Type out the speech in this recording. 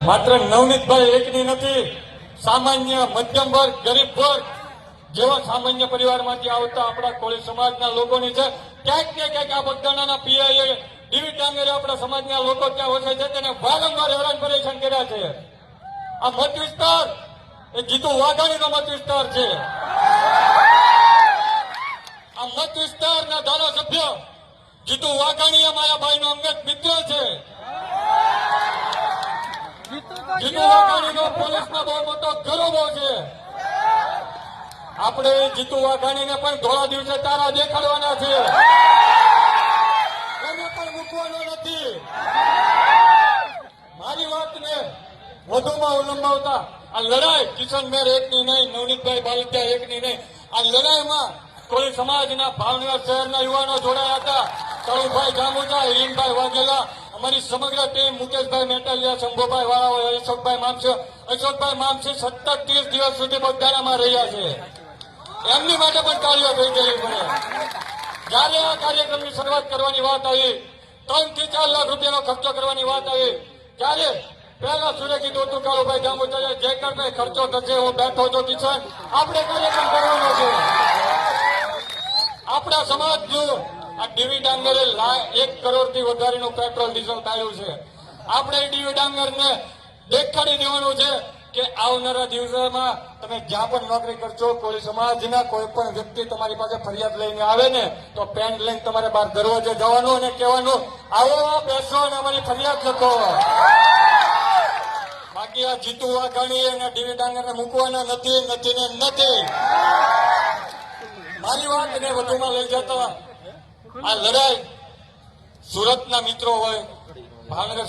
માત્ર નવનીતભાઈ એકની નથી, સામાન્ય મધ્યમ વર્ગ, ગરીબ વર્ગ જેવા સામાન્ય પરિવારમાંથી આવતા આપણા કોળી સમાજના લોકોની છે. ક્યાંક ને ક્યાંક આ બગદાણાના પીઆઈએ ડીવી ડાંગરે આપણા સમાજના લોકો ત્યાં વસે છે તેને વારંવાર હેરાન પરેશાન કર્યા છે. આ મત વિસ્તાર એ જીતુ વાઘાણીનો મત વિસ્તાર છે. આ મત વિસ્તારના ધારાસભ્ય જીતુ વાઘાણી માયાભાઈનો અંગત મિત્ર છે. જીતુ વાઘાણીનો પોલીસમાં બહુ મોટો ગૌરવ છે. આપણે જીતુ વાઘાણીને પણ ધોળા દિવસે તારા દેખાડવાના છે, એને પણ મૂકવાનો નથી. મારી વાતને વધુમાં ઉલંબાવતા આ લડાઈ કિશન મેર એકની નહીં, નવનીતભાઈ બાલદિયા એકની નહીં, આ લડાઈમાં કોળી સમાજના ભાવનગર શહેરના યુવાનો જોડાયા હતા. તરુણભાઈ જામુજા, હિરેનભાઈ વાઘેલા, અમારી સમગ્ર ટીમ, મુકેશભાઈ મેટાલિયા, શંભુભાઈ વાળા, અશોકભાઈ મામસે સતત 30 દિવસ સુધી બગદાણામાં રહ્યા છે. એમની માટે પણ કાર્યો થઈ ગઈ પડે. જયારે આ કાર્યક્રમની શરૂઆત કરવાની વાત આવી, 3 થી 4 લાખ રૂપિયાનો ખર્ચો કરવાની વાત આવી, ત્યારે પહેલા સુરે કીધું હતું કાળુભાઈ જાંબુચાએ જે કઈ ખર્ચો કરશે હું બેઠો તો કિશન, આપણે કાર્યક્રમ કરવાનો છે. આપણા સમાજનું આ ડીવી ડાંગરે 1 કરોડથી વધારેનું પેટ્રોલ ડીઝલ પાડ્યું છે. આપણે ડીવી ડાંગરને દેખાડી દેવાનું છે કે આવનારા દિવસોમાં તમે જ્યાં પણ નોકરી કરશો, કોળી સમાજના કોઈ પણ વ્યક્તિ તમારી પાસે ફરિયાદ લઈને આવે ને તો પેન લઈને તમારે બહાર દરવાજે જવાનું અને કહેવાનું આવો બેસો અને અમારી ફરિયાદ લખો. બાકી આ જીતુ વાઘાણી અને ડીવી ડાંગરને મૂકવાના નથી. મારી વાતને વધુમાં લઈ જતા આ લડાઈ સુરતના મિત્રો હોય, ભાવનગર